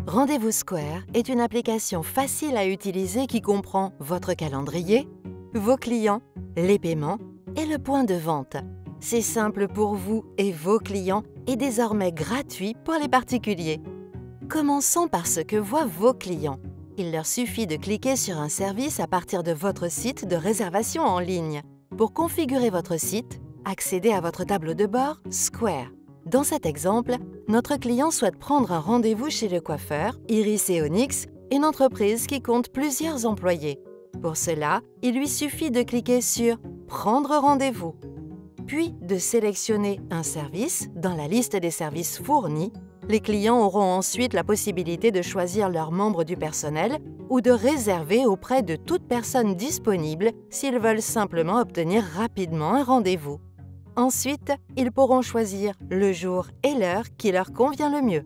Rendez-vous Square est une application facile à utiliser qui comprend votre calendrier, vos clients, les paiements et le point de vente. C'est simple pour vous et vos clients et désormais gratuit pour les particuliers. Commençons par ce que voient vos clients. Il leur suffit de cliquer sur un service à partir de votre site de réservation en ligne. Pour configurer votre site, accédez à votre tableau de bord Square. Dans cet exemple, notre client souhaite prendre un rendez-vous chez le coiffeur Iris et Onyx, une entreprise qui compte plusieurs employés. Pour cela, il lui suffit de cliquer sur « Prendre rendez-vous », puis de sélectionner un service dans la liste des services fournis. Les clients auront ensuite la possibilité de choisir leurs membres du personnel ou de réserver auprès de toute personne disponible s'ils veulent simplement obtenir rapidement un rendez-vous. Ensuite, ils pourront choisir le jour et l'heure qui leur convient le mieux.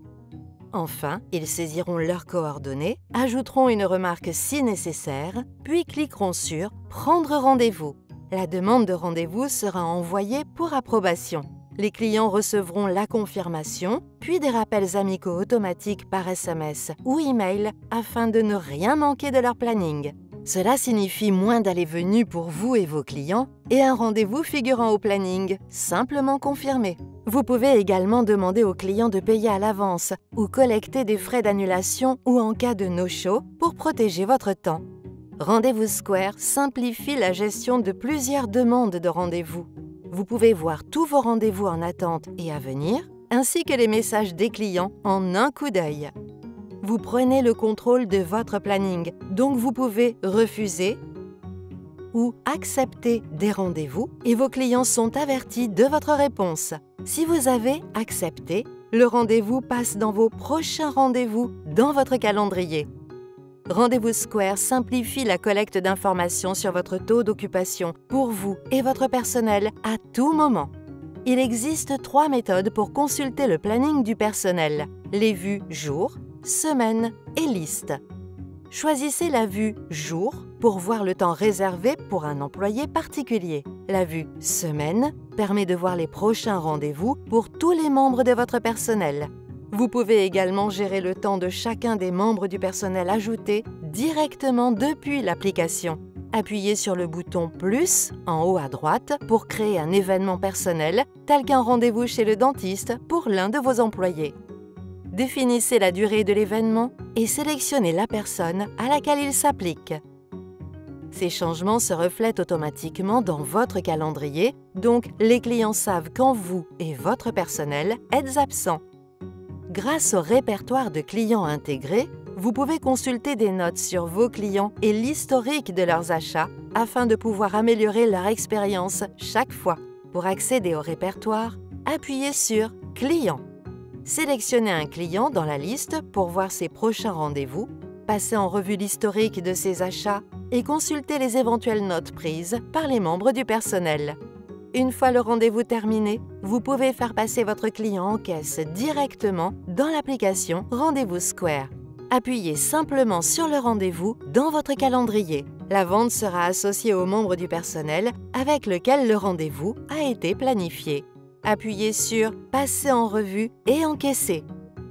Enfin, ils saisiront leurs coordonnées, ajouteront une remarque si nécessaire, puis cliqueront sur « Prendre rendez-vous ». La demande de rendez-vous sera envoyée pour approbation. Les clients recevront la confirmation, puis des rappels amicaux automatiques par SMS ou email afin de ne rien manquer de leur planning. Cela signifie moins d'allées-venues pour vous et vos clients et un rendez-vous figurant au planning, simplement confirmé. Vous pouvez également demander aux clients de payer à l'avance ou collecter des frais d'annulation ou en cas de no-show pour protéger votre temps. Rendez-vous Square simplifie la gestion de plusieurs demandes de rendez-vous. Vous pouvez voir tous vos rendez-vous en attente et à venir, ainsi que les messages des clients en un coup d'œil. Vous prenez le contrôle de votre planning, donc vous pouvez refuser ou accepter des rendez-vous et vos clients sont avertis de votre réponse. Si vous avez accepté, le rendez-vous passe dans vos prochains rendez-vous dans votre calendrier. Rendez-vous Square simplifie la collecte d'informations sur votre taux d'occupation pour vous et votre personnel à tout moment. Il existe 3 méthodes pour consulter le planning du personnel, les vues jour, semaine et liste. Choisissez la vue jour pour voir le temps réservé pour un employé particulier. La vue semaine permet de voir les prochains rendez-vous pour tous les membres de votre personnel. Vous pouvez également gérer le temps de chacun des membres du personnel ajoutés directement depuis l'application. Appuyez sur le bouton « Plus » en haut à droite pour créer un événement personnel tel qu'un rendez-vous chez le dentiste pour l'un de vos employés. Définissez la durée de l'événement et sélectionnez la personne à laquelle il s'applique. Ces changements se reflètent automatiquement dans votre calendrier, donc les clients savent quand vous et votre personnel êtes absents. Grâce au répertoire de clients intégré, vous pouvez consulter des notes sur vos clients et l'historique de leurs achats afin de pouvoir améliorer leur expérience chaque fois. Pour accéder au répertoire, appuyez sur « Clients ». Sélectionnez un client dans la liste pour voir ses prochains rendez-vous, passez en revue l'historique de ses achats et consultez les éventuelles notes prises par les membres du personnel. Une fois le rendez-vous terminé, vous pouvez faire passer votre client en caisse directement dans l'application Rendez-vous Square. Appuyez simplement sur le rendez-vous dans votre calendrier. La vente sera associée aux membres du personnel avec lequel le rendez-vous a été planifié. Appuyez sur « Passer en revue » et « Encaisser ».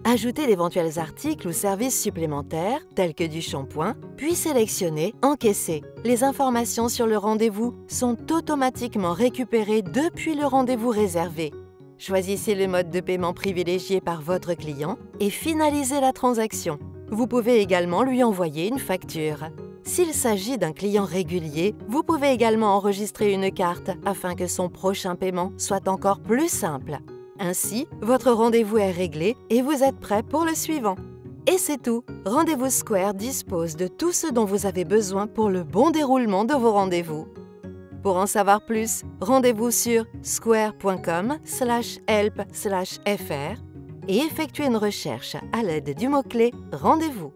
Ajoutez d'éventuels articles ou services supplémentaires, tels que du shampoing, puis sélectionnez « Encaisser ». Les informations sur le rendez-vous sont automatiquement récupérées depuis le rendez-vous réservé. Choisissez le mode de paiement privilégié par votre client et finalisez la transaction. Vous pouvez également lui envoyer une facture. S'il s'agit d'un client régulier, vous pouvez également enregistrer une carte afin que son prochain paiement soit encore plus simple. Ainsi, votre rendez-vous est réglé et vous êtes prêt pour le suivant. Et c'est tout! Rendez-vous Square dispose de tout ce dont vous avez besoin pour le bon déroulement de vos rendez-vous. Pour en savoir plus, rendez-vous sur square.com/help/fr et effectuez une recherche à l'aide du mot-clé « Rendez-vous ».